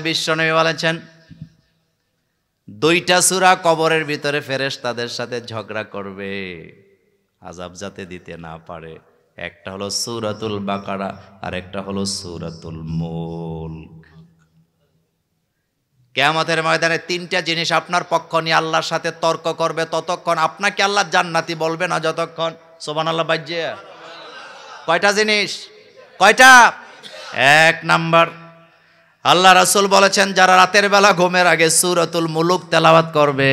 বিশ্বনবী বলেছেন দুইটা সূরা কবরের ভিতরে ফেরেশতাদের সাথে ঝগড়া করবে আযাব যাতে দিতে না পারে। একটা হলো সূরাতুল বাকারা আর একটা হলো সূরাতুল মুলক। কিয়ামতের ময়দানে তিনটা জিনিস আপনার পক্ষ নিয়ে আল্লাহর সাথে তর্ক করবে, ততক্ষণ আপনাকে আল্লাহ জান্নাতি বলবে না যতক্ষণ। সুবহানাল্লাহ বাজ্যে কয়টা জিনিস? কয়টা? এক নাম্বার, আল্লাহ রাসূল বলেছেন যারা রাতের বেলা ঘুমের আগে সূরাতুল মুলক তেলাওয়াত করবে,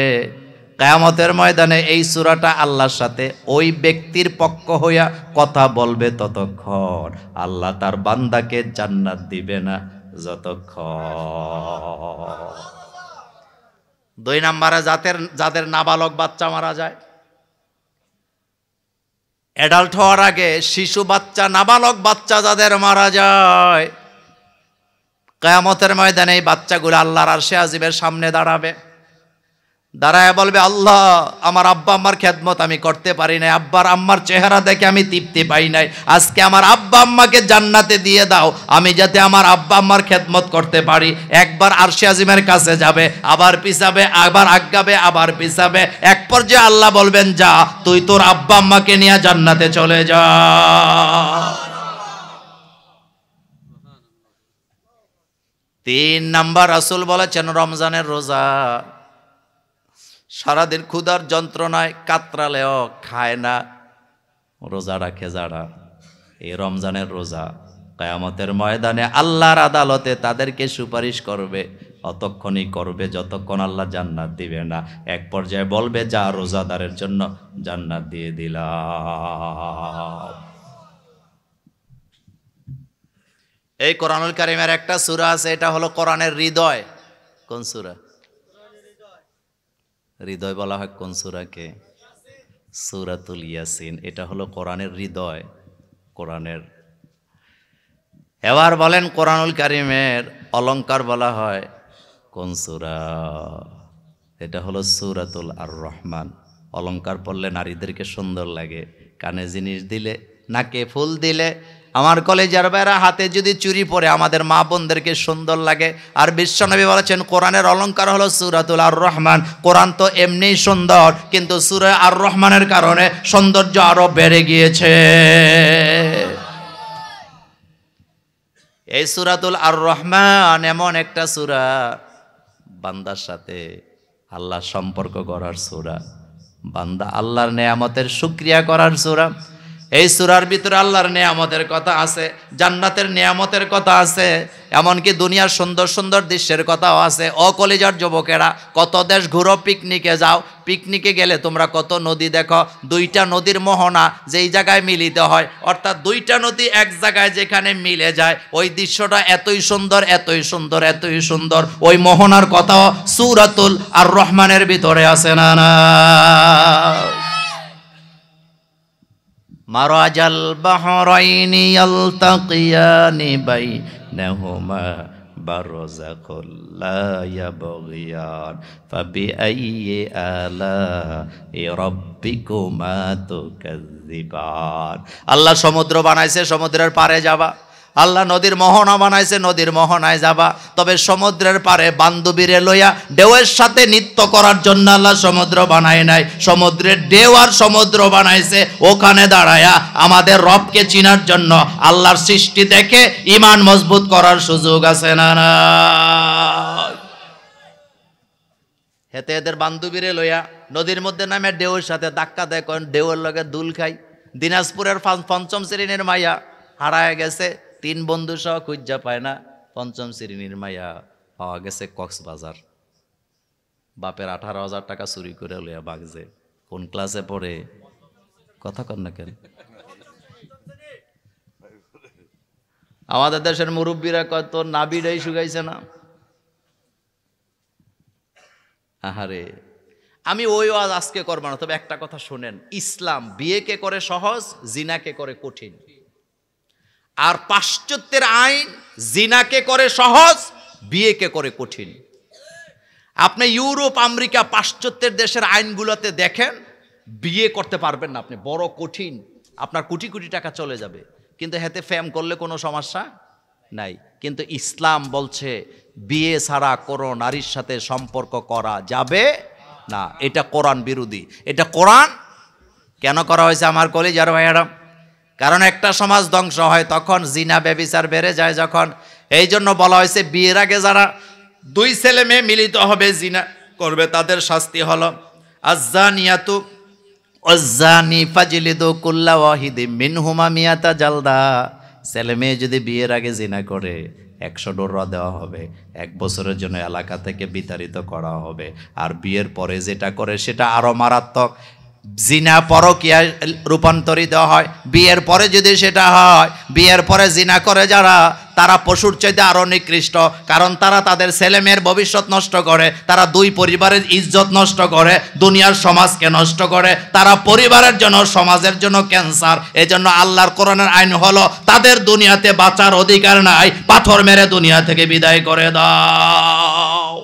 কিয়ামতের ময়দানে এই সূরাটা আল্লাহর সাথে ওই ব্যক্তির পক্ষ হইয়া কথা বলবে ততক্ষণ আল্লাহ তার বান্দাকে জান্নাত দিবে না যতক্ষণ। দুই নাম্বারে যাদের নাবালক বাচ্চা মারা যায়, অ্যাডাল্ট হওয়ার আগে শিশু বাচ্চা নাবালক বাচ্চা যাদের মারা যায়, কিয়ামতের ময়দানে এই বাচ্চাগুলো আল্লাহর আরশে আজিমের সামনে দাঁড়াবে, দাঁড়ায় বলবে আল্লাহ আমার আব্বা আম্মার খেদমত আমি করতে পারি নাই, আব্বার আম্মার চেহারা দেখে আমি তৃপ্তি পাই নাই, আজকে আমার আব্বা আম্মাকে জান্নাতে দিয়ে দাও আমি যাতে আমার আব্বা আম্মার খেদমত করতে পারি। একবার আরশে আজিমের কাছে যাবে, আবার পিছাবে, আবার আগাবে, আবার পিছাবে, এক পর্যায়ে আল্লাহ বলবেন যা তুই তোর আব্বা আম্মাকে নিয়ে জান্নাতে চলে যা। তিন নাম্বার রাসূল বলেছেন রমজানের রোজা, সারাদিন ক্ষুধার যন্ত্রণায় কাতরালেও খায় না, রোজা রাখে যারা, এই রমজানের রোজা কিয়ামতের ময়দানে আল্লাহর আদালতে তাদেরকে সুপারিশ করবে, অতক্ষণই করবে যতক্ষণ আল্লাহ জান্নাত দিবে না। এক পর্যায়ে বলবে যা রোজাদারের জন্য জান্নাত দিয়ে দিলাম। এই কোরআনুল কারীমের একটা সূরা আছে, এটা হলো কোরআনের হৃদয়। কোন সূরা? হৃদয় বলা হয় কোন সূরাকে? সূরাতুল ইয়াসিন। এটা হলো কোরআনের হৃদয়, কোরআনের। এবার বলেন কোরআনুল কারীমের অলংকার বলা হয় কোন সূরা? এটা হলো সূরাতুল আর রহমান। অলংকার পড়লে নারীদেরকে সুন্দর লাগে, কানে জিনিস দিলে, নাকে ফুল দিলে, আমার কলেজের বেড়া হাতে যদি চুরি পরে আমাদের মা বোনদেরকে সুন্দর লাগে। আর বিশ্বনবী বলেছেন কোরআনের অলংকার হলো সূরাতুল আর রহমান। কোরআন তো এমনিই সুন্দর, কিন্তু সূরা আর রহমানের কারণে সৌন্দর্য আরো বেড়ে গিয়েছে। এই সূরাতুল আর রহমান এমন একটা সূরা, বান্দার সাথে আল্লাহ সম্পর্ক করার সূরা, বান্দা আল্লাহর নেয়ামতের শুকরিয়া করার সূরা। এই সূরার ভিতরে আল্লাহর নেয়ামতের কথা আছে, জান্নাতের নেয়ামতের কথা আছে, এমনকি দুনিয়ার সুন্দর সুন্দর দৃশ্যের কথাও আছে। ও কলিজার যুবকেরা, কত দেশ ঘুরো, পিকনিকে যাও, পিকনিকে গেলে তোমরা কত নদী দেখো, দুইটা নদীর মোহনা যেই জায়গায় মিলিত হয়, অর্থাৎ দুইটা নদী এক জায়গায় যেখানে মিলে যায়, ওই দৃশ্যটা এতই সুন্দর, এতই সুন্দর, এতই সুন্দর। ওই মোহনার কথাও সূরাতুল আর রহমানের ভিতরে আছে না? না, মারাজাল বাহরাইনি ইয়ালতাকিয়ানি বাইনাহুমা বারযাখুল লা ইয়াবগিয়ান ফাবিআইয়ি আলাই রাব্বিকুমা তুকাযযিবান। আল্লাহ সমুদ্র বানাইছে, সমুদ্রের পারে যাবা। আল্লাহ নদীর মোহনা বানাইছে, নদীর মোহনায় যাবা। তবে সমুদ্রের পারে বান্ধবীরে লইয়া ঢেউয়ের সাথে নৃত্য করার জন্য আল্লাহ সমুদ্র বানায় নাই, সমুদ্রের ঢেউ আর সমুদ্র বানাইছে ওখানে দাঁড়ায়া আমাদের রবকে চিনার জন্য। আল্লাহর সৃষ্টি দেখে ঈমান মজবুত করার সুযোগ আছে না? না, হেতে এদের বান্ধবীরে লইয়া নদীর মধ্যে নামে ঢেউয়ের সাথে ধাক্কা দেয়, কোন ঢেউয়ের লগে দুল খাই। দিনাজপুরের পঞ্চম শ্রেণীর মাইয়া হারায় গেছে, 3 বন্ধু সহ খুঁজা পায় না, 5ম শ্রেণীর মাইয়া পাওয়া গেছে কক্সবাজার। বাপের 18,000 টাকা চুরি করে লইয়া বাগছে। কোন ক্লাসে পড়ে? কথা কর না কেন? আমাদের দেশের মুরব্বীরা কয় তোর নাবিটাই শুকাইছে না। আহারে, আমি ওই ওয়াজ আজকে করব না, তবে একটা কথা শোনেন, ইসলাম বিয়েকে করে সহজ, জিনাকে করে কঠিন। আর পাশ্চাত্যের আইন জিনাকে করে সহজ, বিয়েকে করে কঠিন। আপনি ইউরোপ, আমেরিকা, পাশ্চাত্যের দেশের আইনগুলোতে দেখেন, বিয়ে করতে পারবেন না আপনি, বড় কঠিন, আপনার কোটি কোটি টাকা চলে যাবে। কিন্তু হেতে ফ্যাম করলে কোনো সমস্যা নাই। কিন্তু ইসলাম বলছে বিয়ে ছাড়া কোনো নারীর সাথে সম্পর্ক করা যাবে না। এটা কোরআন বিরোধী। এটা কোরআন কেন করা হয়েছে আমার কলিজার ভাইয়েরা? কারণ একটা সমাজ ধ্বংস হয় তখন, জিনা ব্যভিচার বেড়ে যায় যখন। এই জন্য বলা হয়েছে বিয়ের আগে যারা দুই ছেলে মেয়ে মিলিত হবে জিনা করবে তাদের শাস্তি হলো আজ্জানিয়াতু ওয়াজ্জানি ফাজলিদু কুল্লা ওয়াহিদিম মিনহুমা মিয়াতা জালদা। ছেলে মেয়ে যদি বিয়ের আগে জিনা করে 100 ডোরা দেওয়া হবে, 1 বছরের জন্য এলাকা থেকে বিতাড়িত করা হবে। আর বিয়ের পরে যেটা করে সেটা আরো মারাত্মক, জিনা পরকীয়ায় রূপান্তরিত হয়। বিয়ের পরে যদি সেটা হয়, বিয়ের পরে জিনা করে যারা, তারা পশুর চাইতে আরো নিকৃষ্ট। কারণ তারা তাদের ছেলে মেয়ের ভবিষ্যৎ নষ্ট করে, তারা দুই পরিবারের ইজ্জত নষ্ট করে, দুনিয়ার সমাজকে নষ্ট করে। তারা পরিবারের জন্য, সমাজের জন্য ক্যান্সার। এজন্য আল্লাহর কোরআনের আইন হলো তাদের দুনিয়াতে বাঁচার অধিকার নাই, পাথর মেরে দুনিয়া থেকে বিদায় করে দাও।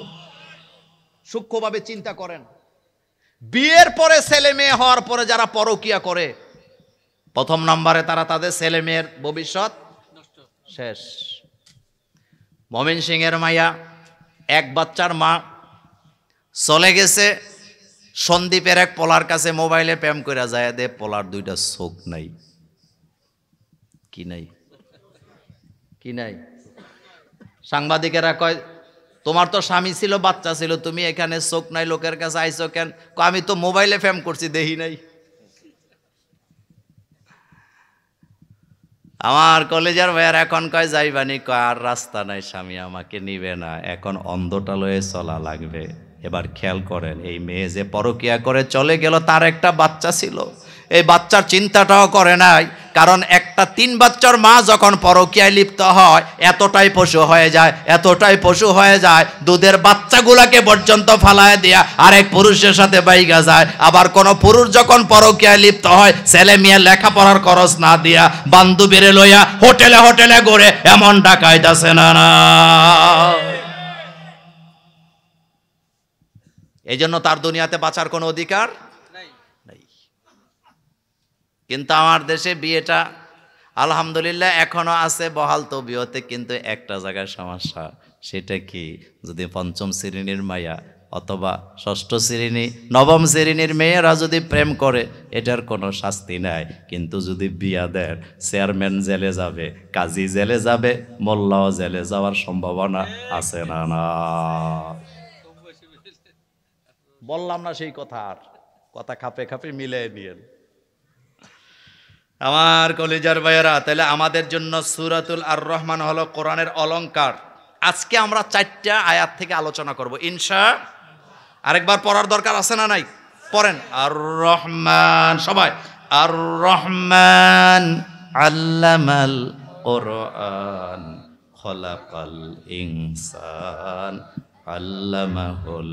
সূক্ষ্মভাবে চিন্তা করেন। বিয়ের পরে ছেলে মেয়ে হওয়ার পরে যারা পরকীয়া করে, প্রথম নম্বরে তারা তাদের ছেলে মেয়ের ভবিষ্যৎ শেষ। মমিন সিংয়ের মাইয়া, 1 বাচ্চার মা, চলে গেছে সন্দীপের এক পোলার কাছে মোবাইলে প্রেম করে যায় দে। পোলার 2টা চোখ নাই। কি নাই? কি নাই? সাংবাদিকেরা কয় তোমার তো স্বামী ছিল, বাচ্চা ছিল, তুমি এখানে চোখ নাই লোকের কাছে আইছো কেন? আমি তো মোবাইলে প্রেম করছি, দেখি নাই। আমার কলেজের ভাইয়ার এখন কয় যাইবানি, কয় আর রাস্তা নাই, স্বামী আমাকে নিবে না, এখন অন্ধটা লয়ে চলা লাগবে। এবার খেয়াল করেন, এই মেয়ে যে পরকীয়া করে চলে গেল, তার একটা বাচ্চা ছিল, এই বাচ্চার চিন্তাটাও করে নাই। কারণ একটা 3 বাচ্চার মা যখন পরকীয়ায় লিপ্ত হয় এতটাই পশু হয়ে যায়, এতটাই পশু হয়ে যায়, দুধের বাচ্চাগুলাকে পর্যন্ত ফালায় দিয়া আরেক পুরুষের সাথে বাইগা যায়। আবার কোন পুরুষ যখন পরকীয়ায় লিপ্ত হয়, ছেলে মেয়ে লেখাপড়ার খরচ না দিয়া বান্ধবীরে লইয়া হোটেলে হোটেলে ঘুরে, এমন ডাকাইত আছে না? এই জন্য তার দুনিয়াতে বাঁচার কোনো অধিকার নাই। কিন্তু আমার দেশে বিয়েটা আলহামদুলিল্লাহ এখনো আছে বহাল তবিয়তে, কিন্তু একটা জায়গায় সমস্যা। সেটা কি? যদি 5ম শ্রেণীর মাইয়া অথবা 6ষ্ঠ শ্রেণী 9ম শ্রেণীর মেয়েরা যদি প্রেম করে, এটার কোনো শাস্তি নাই। কিন্তু যদি বিয়া দেন, চেয়ারম্যান জেলে যাবে, কাজী জেলে যাবে, মোল্লাও জেলে যাওয়ার সম্ভাবনা আছে না? না, বললাম না সেই কথা? আর কথা খাপে খাপে মিলে নিয়েন আমার কলিজার ভাইয়েরা। তাহলে আমাদের জন্য সূরাতুল আর রহমান হলো কোরআনের অলংকার। আজকে আমরা 4টা আয়াত থেকে আলোচনা করব ইনশাআল্লাহ। আরেকবার পড়ার দরকার আছে না নাই? পড়েন। আর রহমান, সবাই। আর রহমান আল্লামাল কোরআন খলাকাল ইনসান আল্লামাহুল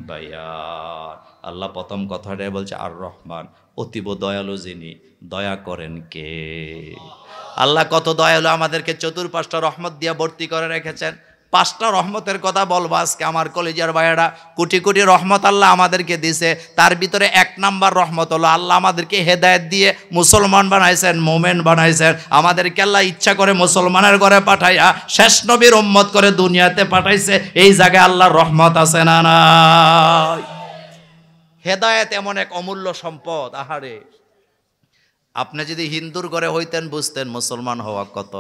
বায়ান। আল্লাহ প্রথম কথাটাই বলছে আর রহমান, অতীব দয়ালু যিনি, দয়া করেন কে? আল্লাহ কত দয়ালু, আমাদেরকে চতুর্পাশটা রহমত দিয়ে ভর্তি করে রেখেছেন। 5টা রহমতের কথা বলবো আজকে আমার কলেজের ভাইয়েরা। কোটি কোটি রহমত আল্লাহ আমাদেরকে দিছে। তার ভিতরে 1 নাম্বার রহমত হলো আল্লাহ আমাদেরকে হেদায়েত দিয়ে মুসলমান বানাইছেন, মোমেন বানাইছেন। আমাদেরকে আল্লাহ ইচ্ছা করে মুসলমানের ঘরে পাঠাইয়া শেষ নবীর উম্মত করে দুনিয়াতে পাঠাইছে। এই জায়গায় আল্লাহর রহমত আছে না নাই? হেদায়েত এমন এক অমূল্য সম্পদ। আহারে, আপনি যদি হিন্দুর ঘরে হইতেন বুঝতেন মুসলমান হওয়া কত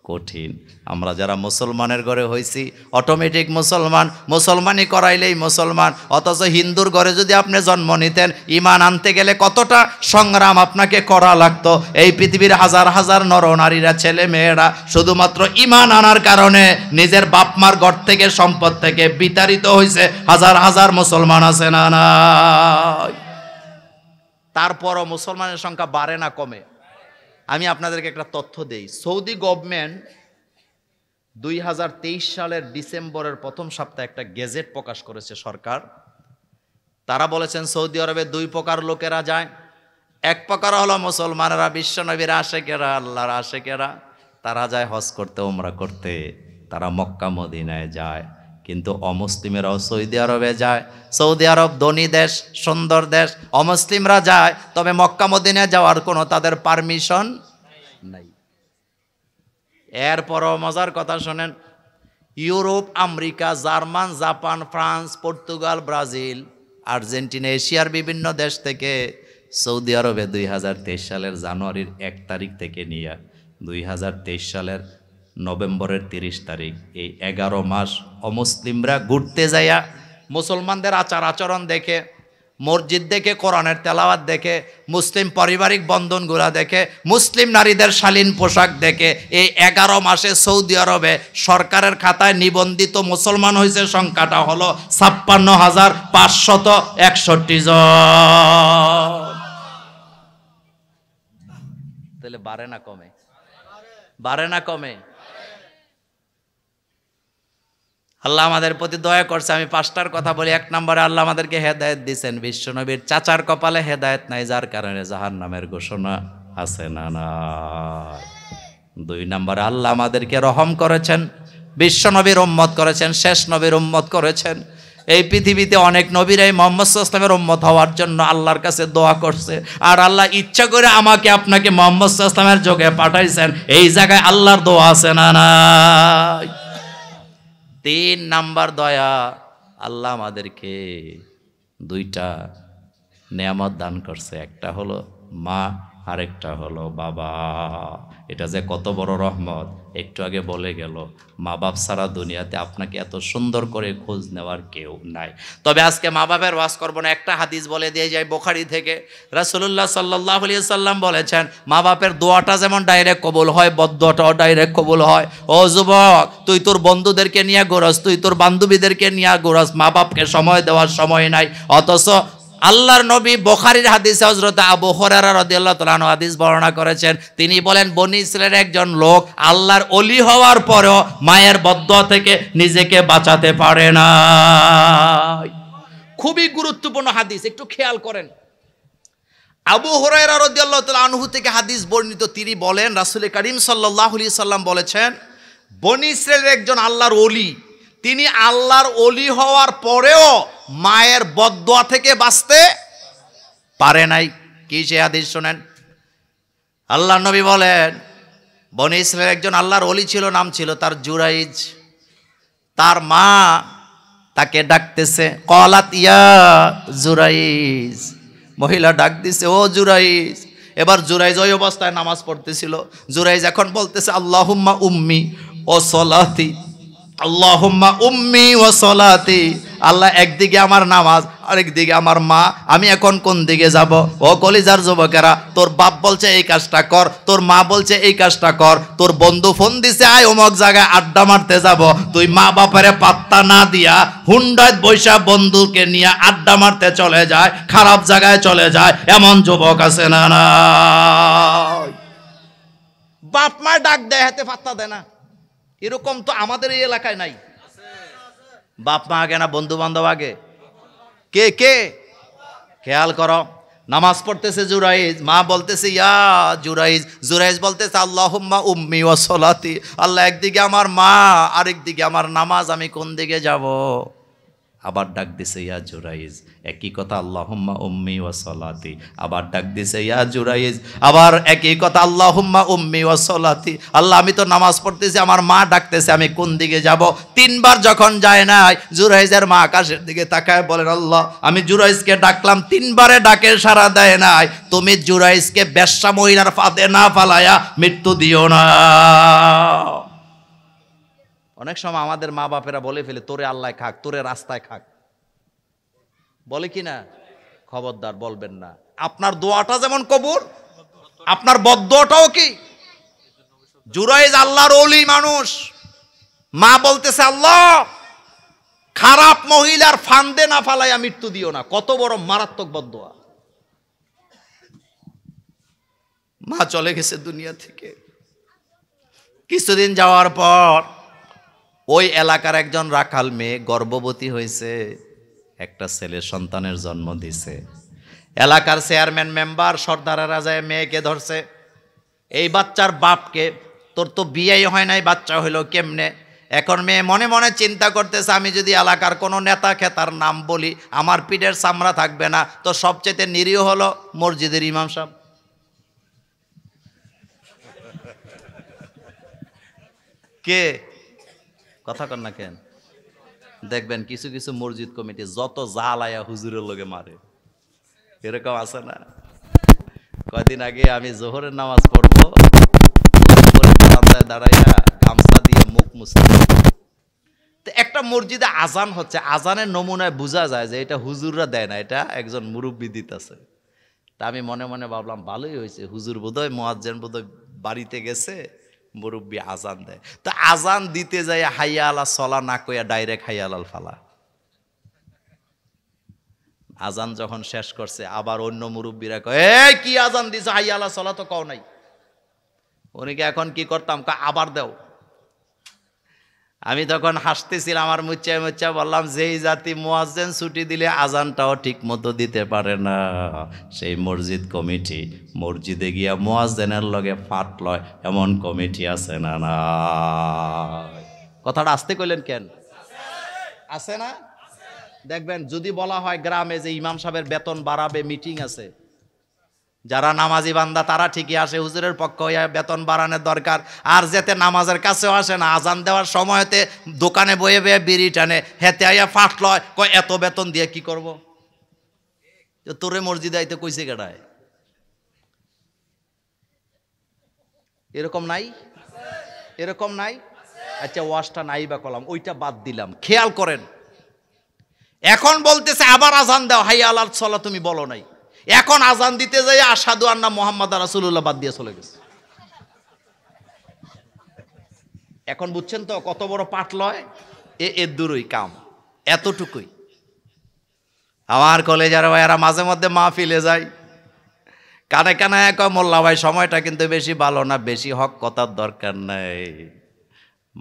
কঠিন। আমরা যারা মুসলমানের ঘরে হইছি অটোমেটিক মুসলমান, মুসলমানই করাইলেই মুসলমান। অথচ হিন্দুর ঘরে যদি আপনি জন্ম নিতেন, ঈমান আনতে গেলে কতটা সংগ্রাম আপনাকে করা লাগতো। এই পৃথিবীর হাজার হাজার নরনারীরা, ছেলে মেয়েরা শুধুমাত্র ঈমান আনার কারণে নিজের বাপ মার ঘর থেকে, সম্পদ থেকে বিতাড়িত হয়েছে। হাজার হাজার মুসলমান আছে না নাই? তারপরও মুসলমানের সংখ্যা বাড়ে না কমে? আমি আপনাদেরকে একটা তথ্য দেই। সৌদি গভর্নমেন্ট 2023 সালের ডিসেম্বরের প্রথম সপ্তাহে একটা গেজেট প্রকাশ করেছে সরকার। তারা বলেছেন সৌদি আরবে 2 প্রকার লোকেরা যায়। এক প্রকার হলো মুসলমানেরা, বিশ্বনবীর আশেকেরা, আল্লাহর আশেকেরা। তারা যায় হজ করতে, উমরা করতে, তারা মক্কা মদিনায় যায়। কিন্তু অমুসলিমেরাও সৌদি আরবে যায়। সৌদি আরব ধনী দেশ, সুন্দর দেশ, অমুসলিমরা যায়, তবে মক্কা মদিনায় যাওয়ার কোনো তাদের পারমিশন নাই। এরপরও মজার কথা শোনেন, Europe, America, German, Japan, France, Portugal, Brazil, Argentina, এশিয়ার বিভিন্ন দেশ থেকে সৌদি আরবে 2023 সালের জানুয়ারির 1 তারিখ থেকে নিয়ে 2023 সালের নভেম্বরের 30 তারিখ এই 11 মাস অমুসলিমরা ঘুরতে যাইয়া মুসলমানদের আচার আচরণ দেখে, মসজিদ দেখে, কোরআনের তেলাওয়াত দেখে, মুসলিম পারিবারিক বন্ধনগুলা দেখে, মুসলিম নারীদের শালীন পোশাক দেখে এই 11 মাসে সৌদি আরবে সরকারের খাতায় নিবন্ধিত মুসলমান হয়েছে সংখ্যাটা হলো 56,561 জন। তাহলে বাড়ে না কমে? বাড়ে না কমে? আল্লাহ আমাদের প্রতি দয়া করছে। আমি 5টার কথা বলি। 1 নম্বরে আল্লাহ আমাদেরকে হেদায়েত দিয়েছেন। বিশ্বনবীর চাচার কপালে হেদায়েত নাই, যার কারণে জাহান্নামের ঘোষণা আছে না নাই। 2 নম্বরে আল্লাহ আমাদেরকে রহম করেছেন, বিশ্বনবীর উম্মত করেছেন, শেষ নবীর উম্মত করেছেন। এই পৃথিবীতে অনেক নবীরাই মুহাম্মদ সাল্লাল্লাহু আলাইহি ওয়াসাল্লামের উম্মত হওয়ার জন্য আল্লাহর কাছে দোয়া করছে, আর আল্লাহ ইচ্ছা করে আমাকে আপনাকে মুহাম্মদ সাল্লাল্লাহু আলাইহি ওয়াসাল্লামের যোগে পাঠাইছেন। এই জায়গায় আল্লাহর দোয়া আছে না নাই? 3 নাম্বার দয়া, আল্লাহ আমাদেরকে 2টা নেয়ামত দান করছে। একটা হলো মা, আরেকটা হলো বাবা। এটা যে কত বড় রহমত একটু আগে বলে গেল। মা বাপ ছাড়া দুনিয়াতে আপনাকে এত সুন্দর করে খোঁজ নেওয়ার কেউ নাই। তবে আজকে মা বাপের ওয়াজ করবো না, একটা হাদিস বলে দিয়ে যাই বুখারী থেকে। রাসূলুল্লাহ সাল্লাল্লাহু আলাইহি সাল্লাম বলেছেন, মা বাপের দোয়াটা যেমন ডাইরেক্ট কবুল হয়, বদদোয়াটাও ডাইরেক্ট কবুল হয়। ও যুবক, তুই তোর বন্ধুদেরকে নিয়ে ঘোরাস, তুই তোর বান্ধবীদেরকে নিয়ে ঘোরাস, মা বাপকে সময় দেওয়ার সময় নাই। অথচ আল্লাহর নবী বুখারীর হাদিসে হযরত আবু হুরায়রা রাদিয়াল্লাহু তাআলা আনহু হাদিস বর্ণনা করেছেন। তিনি বলেন, বনী ইসরায়েলের একজন লোক আল্লাহর ওলি হওয়ার পরেও মায়ের বদদোয়া থেকে নিজেকে বাঁচাতে পারে না। খুবই গুরুত্বপূর্ণ হাদিস, একটু খেয়াল করেন। আবু হুরায়রা রাদিয়াল্লাহু তাআলা আনহু থেকে হাদিস বর্ণিত, তিনি বলেন রাসূল করিম সাল্লাল্লাহু আলাইহি সাল্লাম বলেছেন, বনী ইসরায়েলের একজন আল্লাহর ওলি, তিনি আল্লাহর ওলি হওয়ার পরেও মায়ের বদদোয়া থেকে বাঁচতে পারে নাই। কি সে হাদিস শোনেন। আল্লাহর নবী বলেন, বনী ইসরায়েলের একজন আল্লাহর ওলি ছিল, নাম ছিল তার জুরাইজ। তার মা তাকে ডাকতেছে, ক্বালাত ইয়া জুরাইজ, মহিলা ডাক দিছে, ও জুরাইজ। এবার জুরাইজ ওই অবস্থায় নামাজ পড়তেছিল। জুরাইজ এখন বলতেছে, আল্লাহুম্মা উম্মি ও সলাতি, আল্লাহুম্মা উম্মি ওয়া সলাতি। আল্লাহ, একদিকে আমার নামাজ, আরেকদিকে আমার মা, আমি এখন কোন দিকে যাব? ও কলিজার যুবকেরা, তোর বাপ বলছে এই কাজটা কর, তোর মা বলছে এই কাজটা কর, তোর বন্ধু ফোন দিছে আয় অমুক জায়গায় আড্ডা মারতে যাব, তুই মা বাপারে পাত্তা না দিয়া হুন্ডায় বৈশা বন্ধুকে নিয়ে আড্ডা মারতে চলে যায়, খারাপ জায়গায় চলে যায়। এমন যুবক আছে না না? বাপ মা ডাক দেয়, হাতে পাত্তা দেয় না। এরকম তো আমাদের এই এলাকায় নাই। বাপ মা আগে না বন্ধু বান্ধব আগে? কে কে খেয়াল করো। নামাজ পড়তেছে জুরাইজ, মা বলতেছে ইয়া জুরাইজ, জুরাইজ বলতেছে আল্লাহুম্মা উম্মি ওয়া সলাতি। আল্লাহ, একদিকে আমার মা, আরেকদিকে আমার নামাজ, আমি কোন দিকে যাব? আবার ডাক দিছে ইয়া জুরাইজ, একই কথা আল্লাহুম্মা উম্মি ওয়া সলাতি। আবার ডাক দিছে ইয়া জুরাইজ, আবার একই কথা আল্লাহুম্মা উম্মি ওয়া সলাতি। আল্লাহ, আমি তো নামাজ পড়তেছি, আমার মা ডাকতেছে, আমি কোন দিকে যাব? 3 বার যখন যায় নাই, জুরাইজের মা আকাশের দিকে তাকায় বলেন, আল্লাহ, আমি জুরাইজকে ডাকলাম, 3 বারে ডাকে সাড়া দেয় নাই, তুমি জুরাইজকে বেশ্যা মহিলার ফাঁদে না ফালায়া মৃত্যু দিও না। অনেক সময় আমাদের মা বাপেরা বলে ফেলে, তোরে আল্লাহ খাক, তোরে রাস্তায় খাক, বলে কি না? খবরদার বলবেন না। আপনার দোয়াটা যেমন কবুল, আপনার বদদোয়াটাও কি? জুরাইজ আল্লাহর ওলি মানুষ, মা বলতেছে আল্লাহ, খারাপ মহিলার ফান্দে না ফালাইয়া মৃত্যু দিও না। কত বড় মারাত্মক বদদোয়া। মা চলে গেছে দুনিয়া থেকে। কিছুদিন যাওয়ার পর ওই এলাকার একজন রাখাল মেয়ে গর্ভবতী হয়েছে, একটা ছেলে সন্তানের জন্ম দিছে। এলাকার চেয়ারম্যান মেম্বার সর্দারেরা যায় মেয়েকে ধরছে। এই বাচ্চার বাপকে, তোর তো বিয়েই হয় নাই, বাচ্চা হইলো কেমনে? এখন মেয়ে মনে মনে চিন্তা করতেছে, আমি যদি এলাকার কোনো নেতা খেতার নাম বলি আমার পিঠের চামড়া থাকবে না, তো সবচেয়ে নিরীহ হলো মসজিদের ইমাম সাহেব। কে কথা কন না কেন? দেখবেন কিছু কিছু মসজিদ কমিটি যত জাল আয়া হুজুরের লগে মারে, এরকম আছে না? কয়দিন আগে আমি জোহরের নামাজ পড়বো, দাঁড়াইয়া গামছা দিয়ে মুখ মুছতে, একটা মসজিদে আজান হচ্ছে, আজানের নমুনায় বোঝা যায় যে এটা হুজুররা দেয় না, এটা একজন মুরব্বি দিতেছে। তা আমি মনে মনে ভাবলাম ভালোই হয়েছে, হুজুর বোধহয় মুয়াজ্জিন বোধহয় বাড়িতে গেছে, মুরব্বি আজান দেয়। তো আজান দিতে যায় হাইয়া আলা সলা না কইয়া ডাইরেক্ট হাইয়া আলাল ফালা। আজান যখন শেষ করছে আবার অন্য মুরব্বিরা কয়, এই কি আজান দিছে, হাইয়া আলা সলা তো কও নাই। উনিকে এখন কি করতাম, আবার দেও। আমি তখন হাসতেছিলাম, আমার মুচ্চায় মুচ্চা বললাম, যেই জাতি মুয়াজ্জিন ছুটি দিলে আজানটাও ঠিক মতো দিতে পারে না, সেই মসজিদ কমিটি মসজিদে গিয়া মুয়াজ্জিনের লগে ফাট লয়, এমন কমিটি আছে না? না, কথাটা আসতে কইলেন কেন? আছে না? দেখবেন যদি বলা হয় গ্রামে যে ইমাম সাহেবের বেতন বাড়াবে, মিটিং আছে, যারা নামাজি বান্দা তারা ঠিকই আসে, হুজুরের পক্ষ হইয়া বেতন বাড়ানোর দরকার। আর যেতে নামাজের কাছেও আসে না, আজান দেওয়ার সময়তে দোকানে বয়ে বয়ে বিড়ি টানে, হেতে আইয়া ফাট লয়, কয় এত বেতন দিয়ে কি করব? তোরে মসজিদে আইতে কইছে কেডায়? এরকম নাই? এরকম নাই? আচ্ছা ওয়াজটা নাই বা কলাম, ওইটা বাদ দিলাম, খেয়াল করেন। এখন বলতেছে আবার আজান দাও, হাইয়া আলাল সালাহ, তুমি বলো নাই। এখন আজান দিতে যাই আশহাদু আন্না মুহাম্মাদা রাসূলুল্লাহ বাদ দিয়ে চলে গেছে। এখন বুঝছেন তো কত বড় পাট লয়? এর দূরই কাম, এতটুকুই। আমার কলেজের ভাইয়ারা মাঝে মধ্যে মাহফিলে যায়, কানে কানে কয়, মোল্লা ভাই সময়টা কিন্তু বেশি ভালো না, বেশি হক কথার দরকার নাই,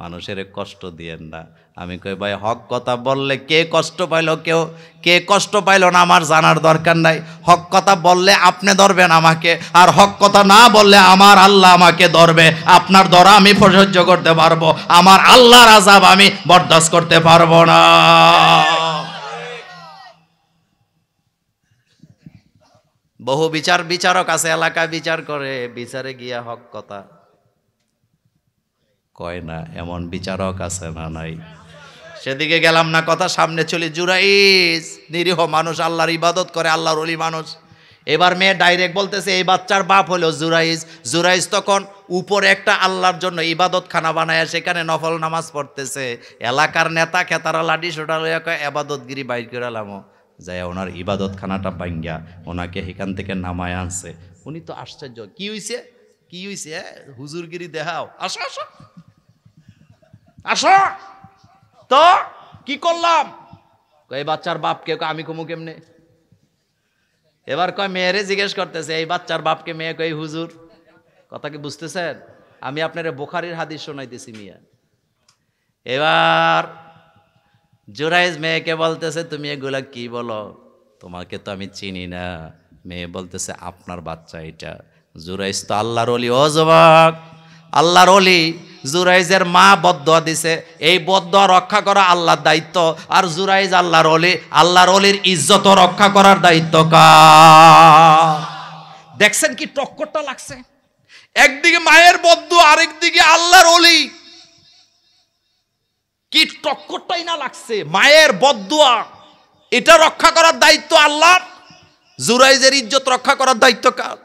মানুষের কষ্ট দিয়েন না। আমি কই ভাই, হক কথা বললে কে কষ্ট পাইলো, কে কষ্ট পাইলো না আমার জানার দরকার নাই। হক কথা বললে আপনি ধরবেন আমাকে, আর হক কথা না বললে আমার আল্লাহ আমাকে ধরবে। আপনার ধরা আমি সহ্য করতে পারবো, আমার আল্লাহর আযাব আমি বরদাস্ত করতে পারবো না। বহু বিচারক আছে, এলাকায় বিচার করে, বিচারে গিয়া হক কথা কয় না, এমন বিচারক আছে না? নাই? সেদিকে গেলাম না, কথা সামনে চলি। জুরাইজ নিরীহ মানুষ, আল্লাহর ইবাদত করে, আল্লাহর ওলি মানুষ। এবার মেয়ে ডাইরেক্ট বলতেছে এই বাচ্চার বাপ হলো জুরাইজ। জুরাইজ তখন উপরে একটা আল্লাহর জন্য ইবাদত খানা বানায় সেখানে নফল নামাজ পড়তেছে। এলাকার নেতা খেতারা লাঠি সোটা লইয়া কয় এবাদতগিরি বাইর করে আলামো, যাই ওনার ইবাদত খানাটা ভাঙ্গা ওনাকে এখান থেকে নামায় আনছে। উনি তো আশ্চর্য, কি হইছে কি হইছে, হুজুরগিরি দেখাও, আসো আসো আসো, তো কি করলাম? এই বাচ্চার বাপকে, আমি কমু কেমনে? এবার কয় মেয়েরে জিজ্ঞেস করতেছে এই বাচ্চার বাপকে, মেয়ে কই হুজুর। কথা কি বুঝতেছেন? আমি আপনারে বুখারীর হাদিস শোনাইতেছি মিয়া। এবার জুরাইজ মেয়েকে বলতেছে তুমি এগুলা কি বলো, তোমাকে তো আমি চিনি না। মেয়ে বলতেছে আপনার বাচ্চা এটা। জুরাইজ তো আল্লাহর ওলি, ও যুবক, আল্লাহর ওলি। জুরাইজের মা বদদোয়া দিছে, এই বদদোয়া রক্ষা করা আল্লাহর দায়িত্ব। আর জুরাইজ আল্লাহর ওলি, আল্লাহর ওলির ইজ্জত রক্ষা করার দায়িত্ব কার? দেখছেন কি টক্করটা লাগছে? একদিকে মায়ের বদদোয়া, আরেকদিকে আল্লাহর ওলি। কি টক্করটাই না লাগছে! মায়ের বদদোয়া এটা রক্ষা করার দায়িত্ব আল্লাহর, জুরাইজের ইজ্জত রক্ষা করার দায়িত্ব কার?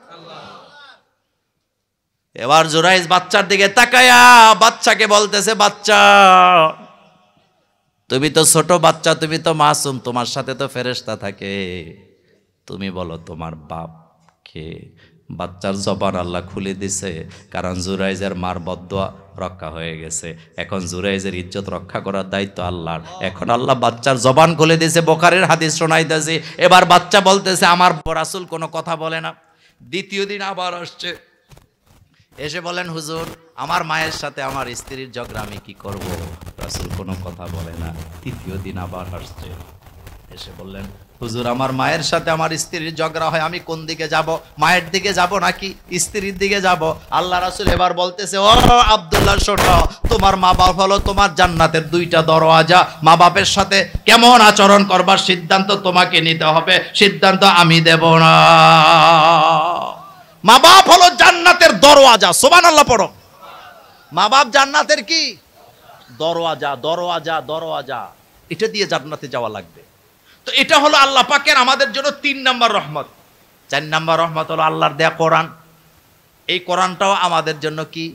এবার জুরাইজ বাচ্চার দিকে তাকায়া বাচ্চাকে বলতেছে, বাচ্চা তুমি তো ছোট বাচ্চা, তুমি তো মাসুম, তোমার সাথে তো ফেরেশতা থাকে, তুমি বলো তোমার বাপ কে? বাচ্চার জবান আল্লাহ খুলে দিছে, কারণ জুরাইজের মার বদদোয়া রক্ষা হয়ে গেছে। এখন জুরাইজের ইজ্জত রক্ষা করার দায়িত্ব আল্লাহর। এখন আল্লাহ বাচ্চার জবান খুলে দিয়েছে, বুখারীর হাদিস শোনাইতেছে। এবার বাচ্চা বলতেছে আমার রাসূল কোনো কথা বলে না। দ্বিতীয় দিন আবার আসছে, এসে বলেন হুজুর আমার মায়ের সাথে আমার স্ত্রীর ঝগড়া, আমি কি করব? রাসূল কোনো কথা বলে না। তৃতীয় দিন আবার আসছে, এসে বললেন হুজুর আমার মায়ের সাথে আমার স্ত্রীর ঝগড়া হয়, আমি কোন দিকে যাব? মায়ের দিকে যাব নাকি স্ত্রীর দিকে যাব? আল্লাহ রাসূল এবার বলতেছে, ও আব্দুল্লাহ শোনো, তোমার মা বাপ হলো তোমার জান্নাতের দুইটা দরওয়াজা। মা বাপের সাথে কেমন আচরণ করবার সিদ্ধান্ত তোমাকে নিতে হবে, সিদ্ধান্ত আমি দেব না। মা বাপ হলো জান্নাতের দরওয়াজা, সুবহানাল্লাহ পড়ো। মা বাপ জান্নাতের কি দরওয়াজা, দরওয়াজা, দরওয়াজা, এটা দিয়ে জান্নাতে যাওয়া লাগবে। তো এটা হলো আল্লাহ পাকের আমাদের জন্য 3 নাম্বার রহমত। 4 নাম্বার রহমত হলো আল্লাহর দেয়া কোরআন। এই কোরআনটাও আমাদের জন্য কি?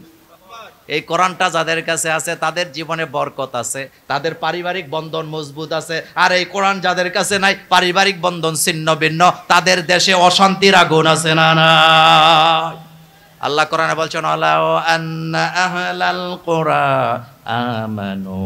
এই কোরআনটা যাদের কাছে আছে তাদের জীবনে বরকত আছে, তাদের পারিবারিক বন্ধন মজবুত আছে। আর এই কোরআন যাদের কাছে নাই, পারিবারিক বন্ধন ছিন্ন ভিন্ন, তাদের দেশে অশান্তির আগুন আছে না না। আল্লাহ কোরআনে বলছেন আলাউ আন্না আহলাল কুরা আমানু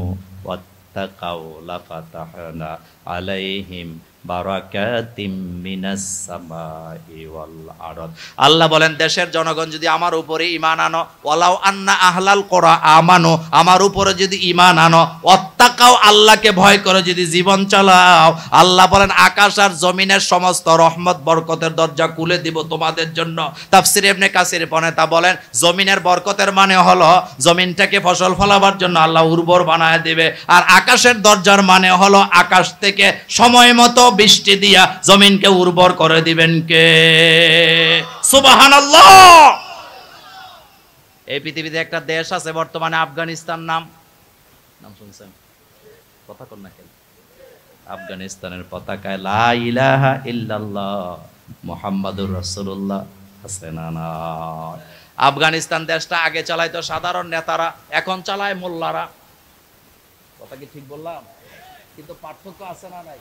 ওয়াত্তাকাউ লাফাতাহনা আলাইহিম বারাকাতিম মিনাস সামাই ওয়াল আরদ। আল্লাহ বলেন দেশের জনগণ যদি আমার উপরে ঈমান আনো, ওয়ালাউ আন্না আহলাল কুরা আমানু, আমার উপরে যদি ঈমান আনো, ওয়াত্তাকাউ আল্লাহকে ভয় করে যদি জীবন চালাও, আল্লাহ বলেন আকাশ আর জমিনের সমস্ত রহমত বরকতের দরজা খুলে দিব তোমাদের জন্য। তাফসীর ইবনে কাসির পনেতা বলেন জমিনের বরকতের মানে হলো জমিনটাকে ফসল ফলাবার জন্য আল্লাহ উর্বর বানায় দিবে, আর আকাশের দরজার মানে হলো আকাশ থেকে সময় মতো বৃষ্টি দিয়া জমিনকে উর্বর করে দিবেন কে? সুবহানাল্লাহ। এই পৃথিবীতে একটা দেশ আছে বর্তমানে আফগানিস্তান, নাম শুনছেন? কথা কন না কেন? আফগানিস্তানের পতাকায় লা ইলাহা ইল্লাল্লাহ মুহাম্মাদুর রাসূলুল্লাহ আছে না না? আফগানিস্তান দেশটা আগে চালাইতো সাধারণ নেতারা, এখন চালায় মোল্লারা। কথা কি ঠিক বললাম? কিন্তু পার্থক্য আছে না নাই?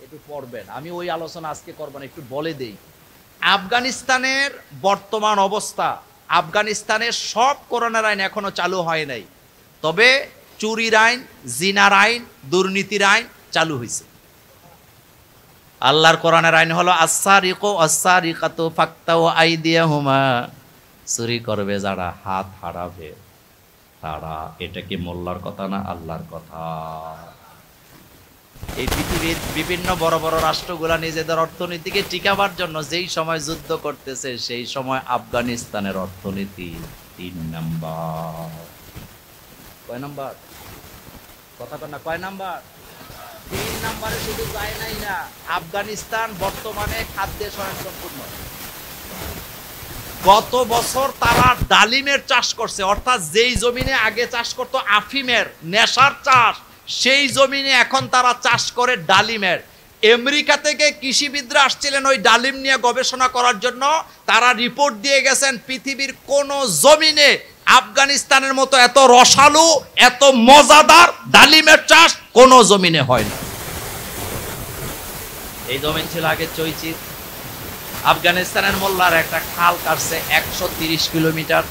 একটু পড়বেন, আমি ওই আলোচনা আজকে করব না, একটু বলে দেই। আফগানিস্তানের বর্তমান অবস্থা, আফগানিস্তানের সব কোরআনের আইন এখনো চালু হয় নাই, তবে চুরির আইন, জিনার আইন, দুর্নীতির আইন চালু হয়েছে। আল্লাহর কোরআনের আইন হলো আস-সারিকু আস-সারিকাতু ফাকতাউ আইদিয়াহুমা, চুরি করবে যারা হাত হারাবে তারা। এটা কি মোল্লার কথা না আল্লাহর কথা? এই পৃথিবীর বিভিন্ন বড় বড় রাষ্ট্রগুলা নিজেদের অর্থনীতিকে টিকাবার জন্য যেই সময় যুদ্ধ করতেছে, সেই সময় আফগানিস্তানের অর্থনীতি 3 নাম্বার। কয় নাম্বার? কথা কন না, কয় নাম্বার? 3 নাম্বারে শুধু যায় নাই না, আফগানিস্তান বর্তমানে খাদ্যে স্বয়ংসম্পূর্ণ। গত বছর তারা ডালিমের চাষ করছে, অর্থাৎ যেই জমিনে আগে চাষ করতো আফিমের, নেশার চাষ, সেই জমিনে এখন তারা চাষ করে ডালিমের। আমেরিকা থেকে কৃষিবিদরা আসছিলেন ওই ডালিম নিয়ে গবেষণা করার জন্য। তারা রিপোর্ট দিয়ে গেছেন পৃথিবীর কোন জমিনে আফগানিস্তানের মতো এত রসালো, এত মজাদার ডালিমের চাষ কোন জমিনে হয় না। এই জমিন ছিল আগে চৈচির। আফগানিস্তানের মোল্লার একটা খাল কাটছে 130 কিলোমিটার।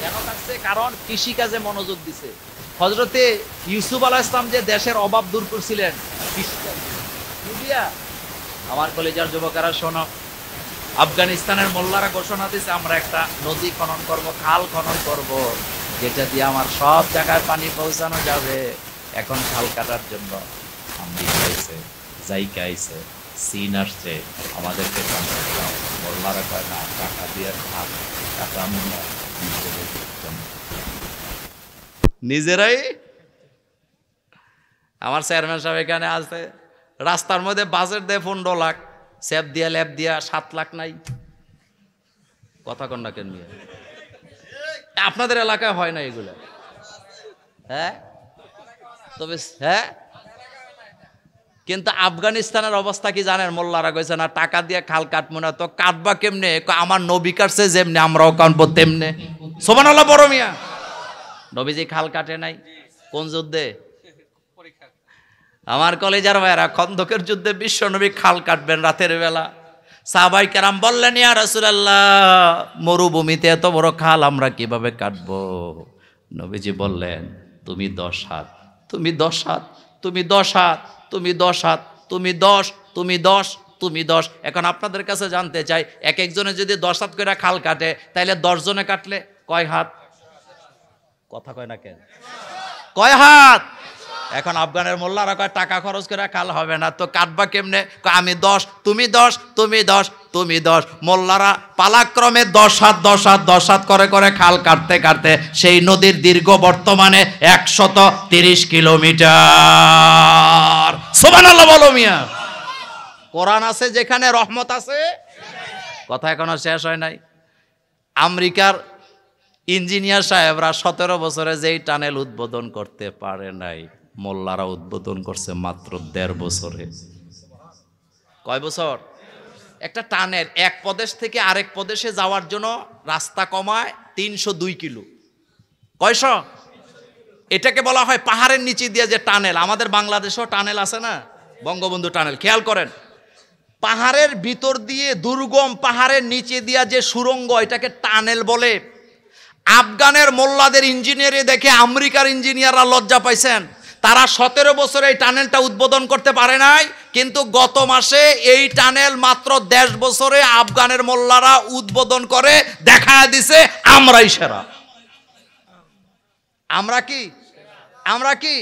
কেন কাটছে? কারণ কৃষিকাজে মনোযোগ দিছে। হযরতে ইউসুফ আলাইহিস সালাম যে দেশের অভাব দূর করছিলেন, আমার কলেজের যুবকেরা শোনো, আফগানিস্তানের মোল্লারা ঘোষণা দিয়েছে আমরা একটা নদী খনন করব, খাল খনন করব, যেটা দিয়ে আমার সব জায়গায় পানি পৌঁছানো যাবে। এখন খাল কাটার জন্য আমেরিকা আইছে, জাইকা আইছে, চীন আসছে, আমাদেরকে মোল্লারা কয় না, টাকা দিয়ে খাল কাটাম না, নিজেরাই। আমার চেয়ারম্যান সাহেব এখানে আছে, রাস্তার মধ্যে বাজেট দেয় 15 লাখ, স্যাপ দিয়া ল্যাপ দিয়া 7 লাখ নাই। কথা কন না কেন? আপনাদের এলাকায় হয় না এগুলো? হ্যাঁ, তবে হ্যাঁ, কিন্তু আফগানিস্তানের অবস্থা কি জানেন? মোল্লারা কইছে না টাকা দিয়ে খাল কাটবো না। তো কাটবা কেমনে? আমার নবী কাটছে যেমনি আমরাও কাটবো তেমনে। সুবহানাল্লাহ বড় মিয়া। নবীজি খাল কাটে নাই কোন যুদ্ধে? আমার কলেজার ভাইরা, খন্দকের যুদ্ধে বিশ্ব নবী খাল কাটবেন রাতের বেলা। সাহাবায়ে কেরাম বললেন ইয়া রাসূলুল্লাহ, মরুভূমিতে এত বড় খাল আমরা কিভাবে কাটবো? নবীজি বললেন তুমি 10 হাত, তুমি 10 হাত, তুমি 10 হাত, তুমি 10 হাত, তুমি 10, তুমি 10, তুমি 10। এখন আপনাদের কাছে জানতে চাই, এক একজনে যদি 10 হাত করে খাল কাটে, তাইলে 10 জনে কাটলে কয় হাত? কথা কয় না কেন? কয় হাত? এখন আফগানের মোল্লারা কয় টাকা খরচ করে খাল হবে না, তো কাটবা কেমনে? আমি 10, তুমি 10, তুমি 10, তুমি 10। মোল্লারা পালাক্রমে 10 হাত 10 হাত 10 হাত করে করে খাল কাটতে কাটতে সেই নদীর দীর্ঘ বর্তমানে 130 কিলোমিটার। সুবহানাল্লাহ বলো মিয়া। কোরআন আছে যেখানে রহমত আছে। কথা এখনো শেষ হয় নাই। আমেরিকার ইঞ্জিনিয়ার সাহেবরা 17 বছরে যেই টানেল উদ্বোধন করতে পারে নাই, মোল্লারা উদ্বোধন করছে মাত্র 1.5 বছরে। কয় বছর? একটা টানেল এক প্রদেশ থেকে আরেক প্রদেশে যাওয়ার জন্য রাস্তা কমায় 302 কিলো। কয়শো? এটাকে বলা হয় পাহাড়ের নিচে দিয়ে যে টানেল। আমাদের বাংলাদেশেও টানেল আছে না, বঙ্গবন্ধু টানেল। খেয়াল করেন, পাহাড়ের ভিতর দিয়ে দুর্গম পাহাড়ের নিচে দিয়া যে সুড়ঙ্গ, এটাকে টানেল বলে। আফগানের মোল্লাদের ইঞ্জিনিয়ারে দেখে আমেরিকার ইঞ্জিনিয়াররা লজ্জা পাইছেন। তারা 17 বছরে এই টানেলটা উদ্বোধন করতে পারে নাই, কিন্তু গত মাসে এই টানেল মাত্র 1.5 বছরে আফগানের মোল্লারা উদ্বোধন করে দেখায় দিছে আমরাই সেরা। আমরা কি? আমরা কি?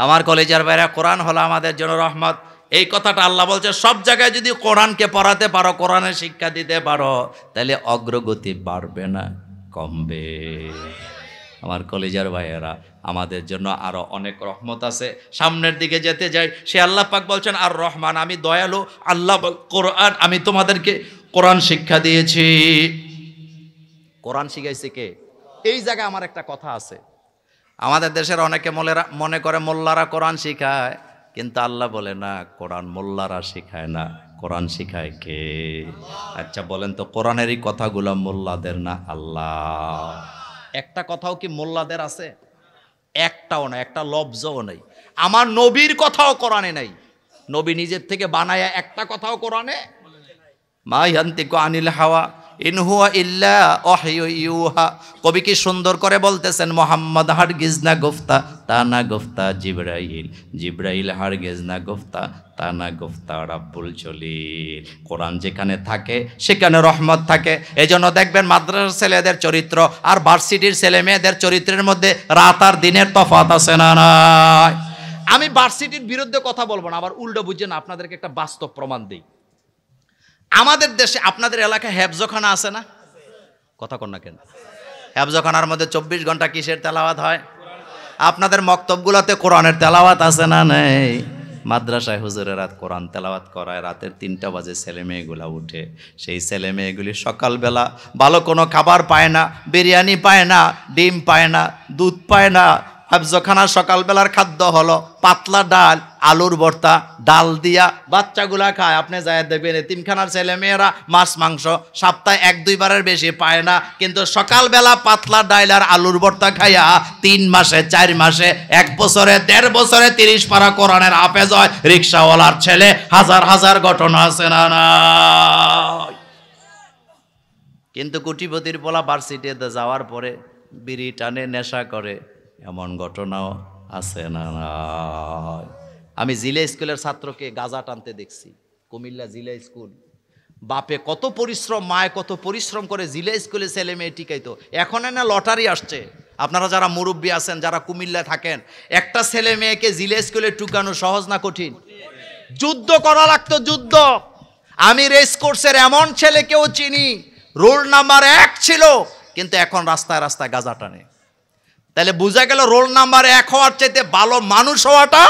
আমার কলেজের বাইরে, কোরআন হলো আমাদের জন্য রহমত। এই কথাটা আল্লাহ বলছে, সব জায়গায় যদি কোরআনকে পড়াতে পারো, কোরআনের শিক্ষা দিতে পারো, তাহলে অগ্রগতি বাড়বে না, কমবে। আমার কলেজের ভাইয়েরা, আমাদের জন্য আরো অনেক রহমত আছে। সামনের দিকে যেতে যাই, সে আল্লাহ পাক বলছেন আর রহমান, আমি দয়ালু। আল্লাহ কোরআন, আমি তোমাদেরকে কোরআন শিক্ষা দিয়েছি। কোরআন শিখাইছে কে? এই জায়গায় আমার একটা কথা আছে। আমাদের দেশের অনেকে মনে করে মোল্লারা কোরআন শিখায়, কিন্তু আল্লাহ বলে না, কোরআন মোল্লারা শিখায় না, কোরআন শিখায় কে? আচ্ছা বলেন তো, কোরআনের এই কথাগুলো মোল্লাদের না আল্লাহ? একটা কথাও কি মোল্লাদের আছে? একটাও না, একটা লফজও নেই। আমার নবীর কথাও কোরআনে নাই। নবী নিজের থেকে বানায়া একটা কথাও কোরআনে। মা ইয়ান্তিকু আনিল হাওয়া ইন হুয়া ইল্লা ওয়াহয়ু ইউহা। কবি কি সুন্দর করে বলতেছেন, মোহাম্মদ হারগিজ না গুফতা তা না গুফতা জিবরাইল, জিবরাইল হারগিজ না গুফতা তা না গুফতা রাব্বুল জলিল। কোরআন যেখানে থাকে সেখানে রহমত থাকে। এজন্য দেখবেন মাদ্রাসার ছেলেদের চরিত্র আর ভার্সিটির ছেলে মেয়েদের চরিত্রের মধ্যে রাত আর দিনের তফাৎ আছে না নাই? আমি ভার্সিটির বিরুদ্ধে কথা বলবো না, আবার উল্টো বুঝছেন, আপনাদেরকে একটা বাস্তব প্রমাণ দিই। আমাদের দেশে, আপনাদের এলাকায় হেফজখানা আছে না? কথা কন না কেন? হেফজখানার মধ্যে 24 ঘন্টা কিসের তেলাওয়াত হয়? আপনাদের মক্তবগুলোতে কোরআনের তেলাওয়াত আছে না নেই? মাদ্রাসায় হুজুরেরা কোরআন তেলাওয়াত করায়, রাতের 3টা বাজে ছেলে মেয়েগুলা উঠে। সেই ছেলে মেয়েগুলি সকালবেলা ভালো কোনো খাবার পায় না, বিরিয়ানি পায় না, ডিম পায় না, দুধ পায় না। হেফজখানার সকালবেলার খাদ্য হলো পাতলা ডাল, আলুর ভর্তা, ডাল দিয়া বাচ্চাগুলা খায়। আপনি যায় দেখবেন এতিমখানার ছেলে মেয়েরা মাছ মাংস সপ্তাহে 1-2 বারের বেশি পায় না, কিন্তু সকালবেলা পাতলা ডাল আর আলুর ভর্তা খাইয়া 3 মাসে, 4 মাসে, 1 বছরে, 1.5 বছরে 30 পারা কোরআনের হাফেজ হয়। রিক্সাওয়ালার ছেলে, হাজার হাজার ঘটনা আছে না না? কিন্তু কোটিপতির পোলা ভার্সিটিতে যাওয়ার পরে বিড়ি টানে, নেশা করে, এমন ঘটনাও আছে না নাই? আমি জিলা স্কুলের ছাত্রকে গাঁজা টানতে দেখছি, কুমিল্লা জিলা স্কুল। বাপে কত পরিশ্রম, মায়ে কত পরিশ্রম করে জিলা স্কুলে ছেলে মেয়ে টিকাইতো। এখন না লটারি আসছে। আপনারা যারা মুরব্বী আছেন, যারা কুমিল্লায় থাকেন, একটা ছেলে মেয়েকে জিলা স্কুলে টুকানো সহজ না কঠিন? যুদ্ধ করা লাগতো, যুদ্ধ। আমি রেস কোর্সের এমন ছেলেকেও চিনি, রোল নাম্বার 1 ছিল, কিন্তু এখন রাস্তায় রাস্তায় গাঁজা টানে। তাহলে বোঝা গেল রোল নাম্বার 1 হওয়ার চাইতে ভালো মানুষ হওয়াটা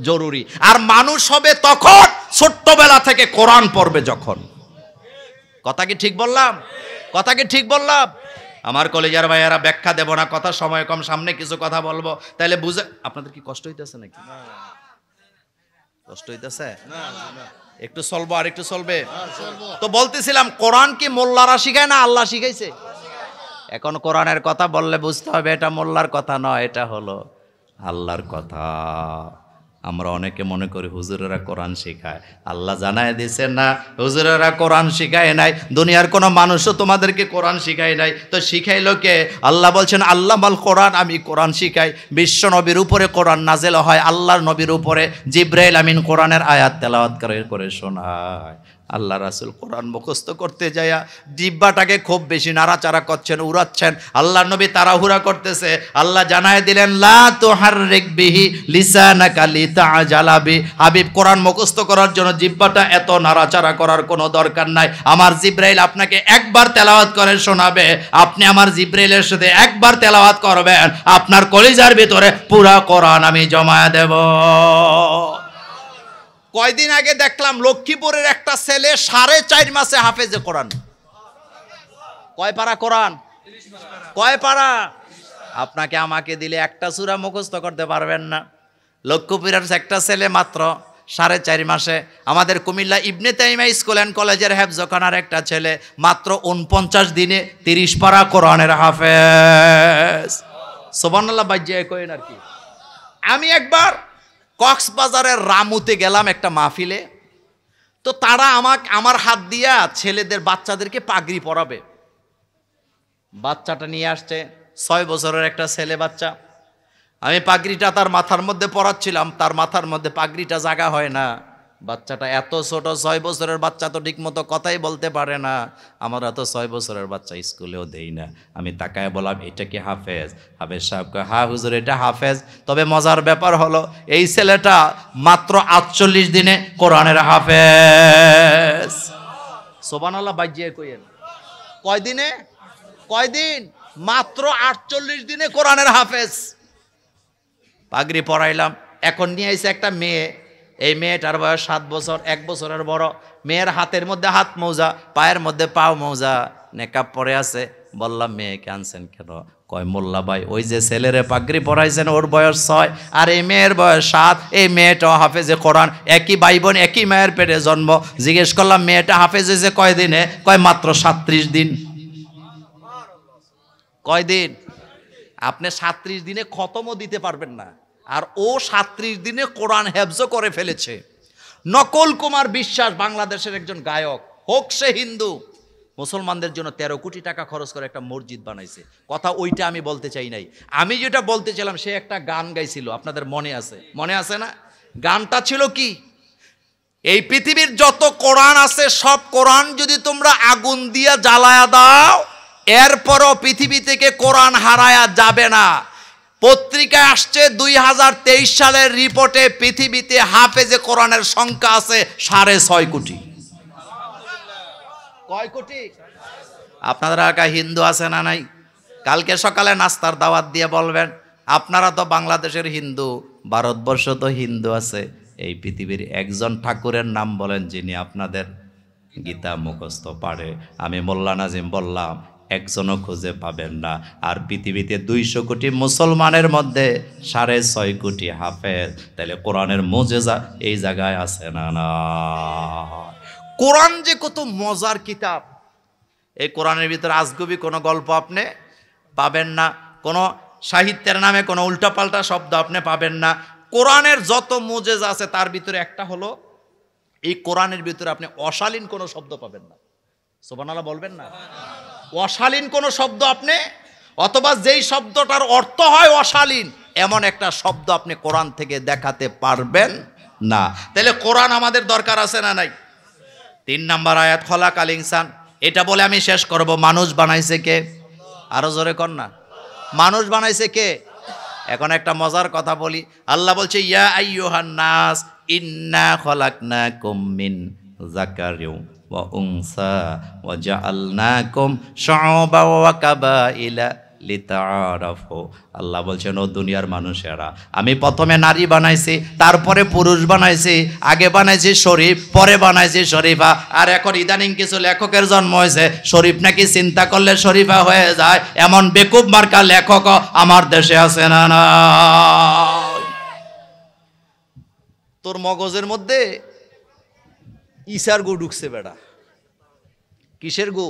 জরুরি। আর মানুষ হবে তখন ছোট্টবেলা থেকে কোরআন পড়বে যখন। কথা কি ঠিক বললাম? কথা কি ঠিক বললাম? আমার কলেজের ভাইয়ারা, ব্যাখ্যা দেব না, কথা সময় কম, সামনে কিছু কথা বলবো। তাহলে বুঝে, আপনাদের কি কষ্ট হইতেছে নাকি? কষ্ট হইতেছে? একটু চলবো, আর একটু চলবে তো। বলতেছিলাম, কোরআন কি মোল্লারা শিখায় না আল্লাহ শিখাইছে? এখন কোরআনের কথা বললে বুঝতে হবে এটা মোল্লার কথা নয়, এটা হলো আল্লাহর কথা। আমরা অনেকে মনে করি হুজুরেরা কোরআন শিখায়। আল্লাহ জানায় দিয়েছে না, হুজুরেরা কোরআন শিখায় নাই, দুনিয়ার কোনো মানুষও তোমাদেরকে কোরআন শিখায় নাই। তো শিখাইলো কে? আল্লাহ বলছেন আল্লামাল কোরআন, আমি কোরআন শিখাই। বিশ্ব নবীর উপরে কোরআন নাজেল হয়, আল্লাহর নবীর উপরে জিবরাইল আমিন কোরআনের আয়াত তেলাওয়াত করে শোনায়। আল্লাহ রাসূল কোরআন মুখস্থ করতে যায়া জিহ্বাটাকে খুব বেশি নাড়াচাড়া করছেন, উড়াচ্ছেন। আল্লাহ নবী তাড়াহুড়া করতেছে। আল্লাহ জানায় দিলেন, লা তুহাররিক বিহি লিসানাকা লিতাআজালা বি। হাবিব, কোরআন মুখস্থ করার জন্য জিহ্বাটা এত নাড়াচাড়া করার কোনো দরকার নাই। আমার জিবরাইল আপনাকে একবার তেলাওয়াত করে শোনাবে, আপনি আমার জিবরাইলের সাথে একবার তেলাওয়াত করবেন, আপনার কলিজার ভিতরে পুরা কোরআন আমি জমায়া দেব। কয়দিন আগে দেখলাম লক্ষ্মীপুরের একটা ছেলে 4.5 মাসে হাফেজে কোরআন। কয় পারা কোরআন? কয় পারা? আপনাকে আমাকে দিলে একটা সূরা মুখস্থ করতে পারবেন না। লক্ষ্মীপুরের একটা ছেলে মাত্র 4.5 মাসে, আমাদের কুমিল্লা ইবনে তাইমিয়া স্কুল অ্যান্ড কলেজের হেফজখানার একটা ছেলে মাত্র 49 দিনে 30 পারা কোরআনের হাফেজ। সুবহানাল্লাহ বাজ্যে কইন আর কি। আমি একবার কক্সবাজারের রামুতে গেলাম একটা মাহফিলে, তো তারা আমার হাত দিয়া ছেলেদের বাচ্চাদেরকে পাগড়ি পরাবে। বাচ্চাটা নিয়ে আসছে 6 বছরের একটা ছেলে বাচ্চা। আমি পাগড়িটা তার মাথার মধ্যে পরাচ্ছিলাম, তার মাথার মধ্যে পাগড়িটা জাগা হয় না। বাচ্চাটা এত ছোট, 6 বছরের বাচ্চা তো ঠিক মতো কথাই বলতে পারে না। আমরা তো 6 বছরের বাচ্চা স্কুলেও দেই না। আমি তাকায় বললাম, এটা কি হাফেজ? হাফেজ সাহেব কয়, হ্যাঁ হুজুর এটা হাফেজ। তবে মজার ব্যাপার হলো এই ছেলেটা মাত্র 48 দিনে কোরআনের হাফেজ। সুবহানাল্লাহ বাজ্যে কইেন। কয় দিনে? কয়দিন? মাত্র 48 দিনে কোরআনের হাফেজ। পাগড়ি পরাইলাম। এখন নিয়ে এসে একটা মেয়ে, এই মেয়েটার বয়স 7 বছর, 1 বছরের বড়। মেয়ের হাতের মধ্যে হাত মৌজা, পায়ের মধ্যে পাও মৌজা, নেকাব পরে আছে। বললাম, মেয়েকে আনছেন কেন? কয়, মোল্লা ভাই ওই যে ছেলেরে পাগড়ি পরাইছেন ওর বয়স 6 আর এই মেয়ের বয়স 7, এই মেয়েটাও হাফেজে কোরআন, একই ভাই বোন, একই মায়ের পেটে জন্ম। জিজ্ঞেস করলাম, মেয়েটা হাফেজ হয়েছে কয় দিনে? কয় মাত্র 37 দিন। কয় দিন? আপনি 37 দিনে খতমও দিতে পারবেন না, আর ও 37 দিনে কোরআন হেফজ করে ফেলেছে। নকল কুমার বিশ্বাস বাংলাদেশের একজন গায়ক, হোক সে হিন্দু, মুসলমানদের জন্য 13 কোটি টাকা খরচ করে একটা মসজিদ বানাইছে। কথা ওইটা আমি বলতে চাই নাই। আমি যেটা বলতে চাইলাম, সে একটা গান গাইছিল, আপনাদের মনে আছে? মনে আছে না? গানটা ছিল কি, এই পৃথিবীর যত কোরআন আছে সব কোরআন যদি তোমরা আগুন দিয়ে জ্বালায়া দাও, এরপরও পৃথিবী থেকে কোরআন হারায়া যাবে না। পত্রিকায় আসছে 2023 সালের রিপোর্টে পৃথিবীতে হাফেজে কোরআনের সংখ্যা আছে 6.5 কোটি। কয় কোটি? আপনাদের এলাকায় হিন্দু আছে না নাই? কালকে সকালে নাস্তার দাওয়াত দিয়ে বলবেন, আপনারা তো বাংলাদেশের হিন্দু, ভারতবর্ষ তো হিন্দু আছে, এই পৃথিবীর একজন ঠাকুরের নাম বলেন যিনি আপনাদের গীতা মুখস্থ পারে। আমি মোল্লা নাজিম বললাম, একজনও খুঁজে পাবেন না। আর পৃথিবীতে 200 কোটি মুসলমানের মধ্যে 6.5 কোটি হাফেজ। তাহলে কোরআনের মুজেজা এই জায়গায় আছে না? না। কোরআন যে কত মজার কিতাব, এই কোরআনের ভিতরে আজগুবি কোনো গল্প আপনি পাবেন না, কোনো সাহিত্যের নামে কোনো উল্টাপাল্টা শব্দ আপনি পাবেন না। কোরআনের যত মুজেজা আছে তার ভিতরে একটা হলো, এই কোরআনের ভিতরে আপনি অশালীন কোনো শব্দ পাবেন না। সুবহানাল্লাহ বলবেন না? অশালীন কোনো শব্দ আপনি, অথবা যেই শব্দটার অর্থ হয় অশালীন, এমন একটা শব্দ আপনি কোরআন থেকে দেখাতে পারবেন না। তাহলে কোরআন আমাদের দরকার আছে না নাই? 3 নম্বর আয়াত, খলাকাল ইনসান। এটা বলে আমি শেষ করব। মানুষ বানাইছে কে? আরো জোরে কর না। মানুষ বানাইছে কে? এখন একটা মজার কথা বলি। আল্লাহ বলছে, ইয়া আইয়ুহান নাস ইন্না খলাকনাকুম মিন যাকারিন ওয়া উনসা ওয়া জাআলনাকুম শুউবান ওয়া কাবাইলা লিতাআরাফু। আল্লাহ বলছেন, ও দুনিয়ার মানুষেরা, আমি প্রথমে নারী বানাইছি, তারপরে পুরুষ বানাইছি, আগে বানাইছি শরীফ, পরে বানাইছি শরীফা। আর এখন ইদানিং কিছু লেখকের জন্ম হয়েছে, শরীফ নাকি চিন্তা করলে শরীফা হয়ে যায়, এমন বেকুব মার্কা লেখক আমার দেশে আছে না? না। তোর মগজের মধ্যে ঈসার গু ঢুকছে বেটা। কিসের গু?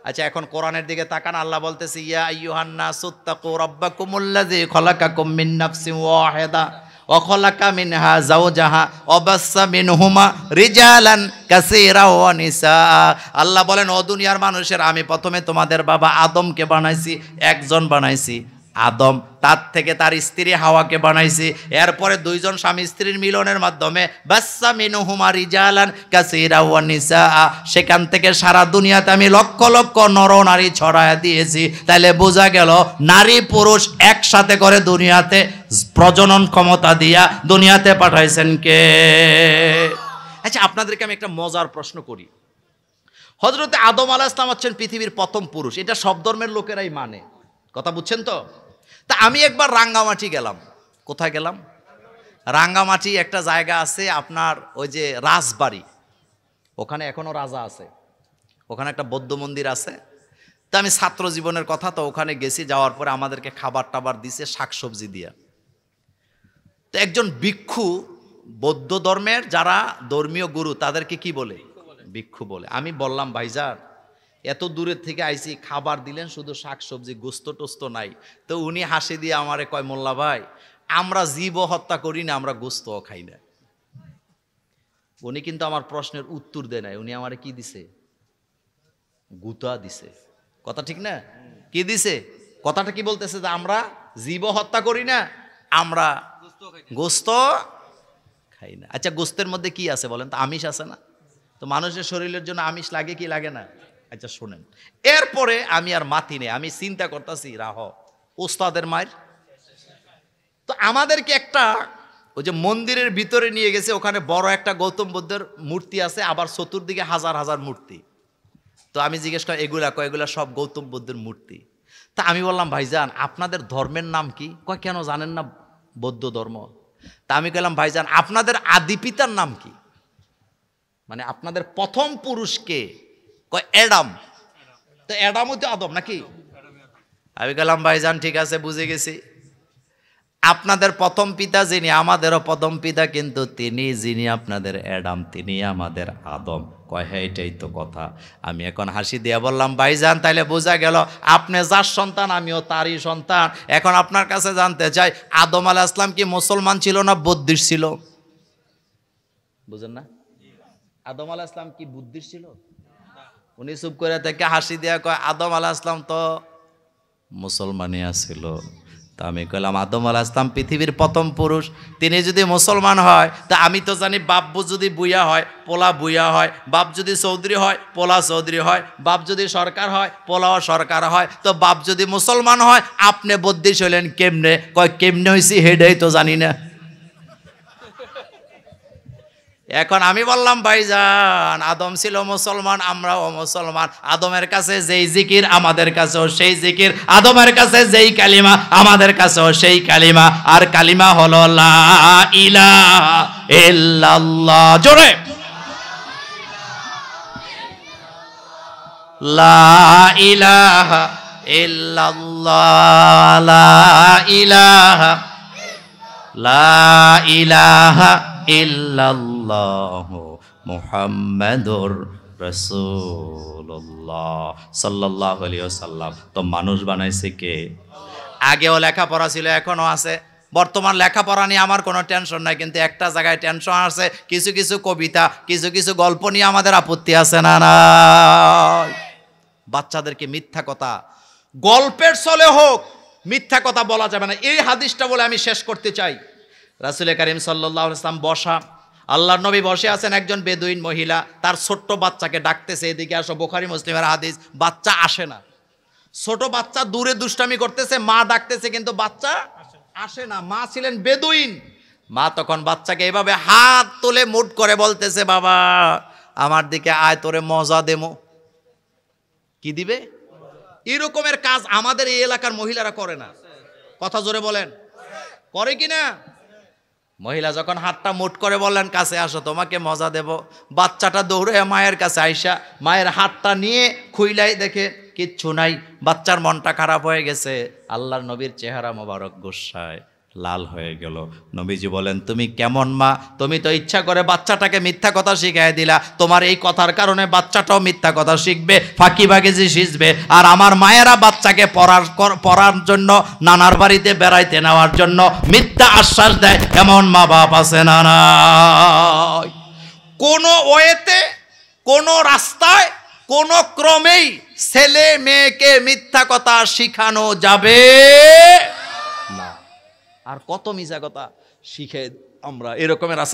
আচ্ছা, এখন কোরআনের দিকে তাকান। আল্লাহ বলতেছে, ইয়া আইয়ুহান নাসুত্তাকু রাব্বাকুমুল্লাযী খালাকাকুম মিন নাফসিন ওয়াহিদা ওয়া খালাকা মিনহা যাওজাহা ওয়া বাসসা মিনহুমা রিজালান কাসীরা ওয়া নিসা। আল্লাহ বলেন, ও দুনিয়ার মানুষের, আমি প্রথমে তোমাদের বাবা আদমকে বানাইছি, একজন বানাইছি আদম, তার থেকে তার স্ত্রী হাওয়াকে বানাইছি, এরপরে 2 জন স্বামী স্ত্রীর মিলনের মাধ্যমে বাসসা মিনহুমা রিজালান কাসীরা ওয়া নিসা, সেখান থেকে সারা দুনিয়াতে আমি লক্ষ লক্ষ নর নারী ছড়ায়া দিয়েছি। তাহলে বোঝা গেল নারী পুরুষ একসাথে করে দুনিয়াতে প্রজনন ক্ষমতা দিয়া দুনিয়াতে পাঠাইছেন কে? আচ্ছা, আপনাদেরকে আমি একটা মজার প্রশ্ন করি। হযরতে আদম আলাইহিস সালাম হচ্ছেন পৃথিবীর প্রথম পুরুষ, এটা সব ধর্মের লোকেরাই মানে। কথা বুঝছেন তো? তা আমি একবার রাঙ্গামাটি গেলাম। কোথায় গেলাম? রাঙ্গামাটি একটা জায়গা আছে আপনার, ওই যে রাজবাড়ি, ওখানে এখনো রাজা আছে, ওখানে একটা বৌদ্ধ মন্দির আছে। তা আমি ছাত্র জীবনের কথা, তো ওখানে গেছি, যাওয়ার পরে আমাদেরকে খাবার টাবার দিছে শাকসবজি দিয়া। তো একজন ভিক্ষু, বৌদ্ধ ধর্মের যারা ধর্মীয় গুরু তাদেরকে কি বলে? ভিক্ষু বলে। আমি বললাম ভাইজান এত দূরের থেকে আইছি, খাবার দিলেন শুধু শাকসবজি, গোস্ত টোস্ত নাই। তো উনি হাসি দিয়ে আমারে কয়, মোল্লা ভাই আমরা জীব হত্যা করি না, আমরা গোস্তও খাই না। উনি কিন্তু আমার প্রশ্নের উত্তর দেয় নাই, উনি আমারে কি দিছে? গুতা দিছে। কথা ঠিক না? কি দিছে? কথাটা কি বলতেছে? যে আমরা জীব হত্যা করি না, আমরা গোস্ত খাই না। আচ্ছা গোস্তের মধ্যে কি আছে বলেন তো? আমিষ আছে না? তো মানুষের শরীরের জন্য আমিষ লাগে কি লাগে না? আচ্ছা শোনেন, এরপরে আমি আর মাতি নেই, আমি চিন্তা করতেছি রাহ ওস্তাদের মায়ের। তো আমাদেরকে একটা ওই যে মন্দিরের ভিতরে নিয়ে গেছে, ওখানে বড় একটা গৌতম বুদ্ধের মূর্তি আছে, আবার চতুর্দিকে হাজার হাজার মূর্তি। তো আমি জিজ্ঞেস করি এগুলা কয়? এগুলা সব গৌতম বুদ্ধের মূর্তি। তা আমি বললাম ভাইজান আপনাদের ধর্মের নাম কি? কয় কেন জানেন না? বৌদ্ধ ধর্ম। তা আমি কইলাম ভাইজান আপনাদের আদি পিতার নাম কি? মানে আপনাদের প্রথম পুরুষ কে? কয় অ্যাডাম। তো অ্যাডামও তো আদম নাকি? আমি গেলাম ভাইজান ঠিক আছে বুঝে গেছি, আপনাদের প্রথম পিতা যিনি আমাদেরও প্রথম পিতা, কিন্তু তিনি যিনি আপনাদের অ্যাডাম তিনি আমাদের আদম। কয় হ্যাঁ এটাই তো কথা। আমি এখন হাসি দিয়ে বললাম ভাইজান তাইলে বোঝা গেল আপনি যার সন্তান আমিও তারই সন্তান। এখন আপনার কাছে জানতে চাই আদম আলাইহিস সালাম কি মুসলমান ছিল না বুদ্ধিস্ট ছিল? বুঝেন না? আদম আলাইহিস সালাম কি বুদ্ধিস্ট ছিল? উনি চুপ করে থেকে হাসি দিয়া কয় আদম আলাইহিস সালাম তো মুসলমানই ছিল। তা আমি কইলাম আদম আলাইহিস সালাম পৃথিবীর প্রথম পুরুষ, তিনি যদি মুসলমান হয় তা আমি তো জানি বাপ্পু যদি বুইয়া হয় পোলা বুইয়া হয়, বাপ যদি চৌধুরী হয় পোলা চৌধুরী হয়, বাপ যদি সরকার হয় পোলাও সরকার হয়। তো বাপ যদি মুসলমান হয় আপনি বুদ্ধিস্ট হইলেন কেমনে? কয় কেমনে হইছি হেডেই তো জানি না। এখন আমি বললাম ভাইজান আদম ছিল মুসলমান, আমরাও মুসলমান। আদমের কাছে যেই জিকির আমাদের কাছেও সেই জিকির, আদমের কাছে যেই কালিমা আমাদের কাছেও সেই কালিমা। আর কালিমা হলো লা ইলাহা ইল্লাল্লাহ। জোরে লা ইলাহা ইল্লাল্লাহ, লা ইলাহা, লা ইলাহা ইল্লাল্লাহু মুহাম্মাদুর রাসূলুল্লাহ সাল্লাল্লাহু আলাইহি ওয়াসাল্লাম। তো মানুষ বানাইছে কে? আগেও লেখাপড়া ছিল এখনো আছে। বর্তমান লেখাপড়া নিয়ে আমার কোনো টেনশন নাই, কিন্তু একটা জায়গায় টেনশন আছে, কিছু কিছু কবিতা কিছু কিছু গল্প নিয়ে আমাদের আপত্তি আছে না না? বাচ্চাদেরকে মিথ্যা কথা গল্পের ছলে হোক মিথ্যা কথা বলা যাবে না। এই হাদিসটা বলে আমি শেষ করতে চাই। রাসূল করিম সাল্লাল্লাহু আলাইহি ওয়াসাল্লাম বসা, আল্লাহর নবী বসে আছেন, একজন বেদুইন মহিলা তার ছোট্ট বাচ্চাকে ডাকতেছে, এদিকে আসো। বুখারী মুসলিমের হাদিস। বাচ্চা আসে না, ছোট বাচ্চা দূরে দুষ্টামি করতেছে, মা ডাকতেছে কিন্তু বাচ্চা আসে না। মা ছিলেন বেদুইন। মা তখন বাচ্চাকে এভাবে হাত তুলে মুঠ করে বলতেছে বাবা আমার দিকে আয়, তোরে মজা দেমো। কি দিবে? এরকমের কাজ আমাদের এই এলাকার মহিলারা করে না। কথা জোরে বলেন, করে কিনা? মহিলা যখন হাতটা মুঠ করে বললেন কাছে আসো তোমাকে মজা দেব, বাচ্চাটা দৌড়ে মায়ের কাছে আইসা মায়ের হাতটা নিয়ে খুইলাই দেখে কিচ্ছু নাই। বাচ্চার মনটা খারাপ হয়ে গেছে। আল্লাহর নবীর চেহারা মোবারক গোসায় লাল হয়ে গেল। নবীজি বলেন তুমি কেমন মা? তুমি তো ইচ্ছা করে বাচ্চাটাকে মিথ্যা কথা শিখাই দিলা, তোমার এই কথার কারণে বাচ্চাটাও মিথ্যা কথা শিখবে, ফাঁকিবাগেজি শিখবে। আর আমার মায়েরা বাচ্চাকে পড়ার জন্য নানার বাড়িতে বেড়াইতে নেওয়ার জন্য মিথ্যা আশ্বাস দেয়, এমন মা বাপ আছে না? নাই। কোনো ওয়েতে, কোনো রাস্তায়, কোনো ক্রমেই ছেলে মেয়েকে মিথ্যা কথা শিখানো যাবে না। আর কত মিথ্যা কথা শিখে আমরা এরকমের আছেন।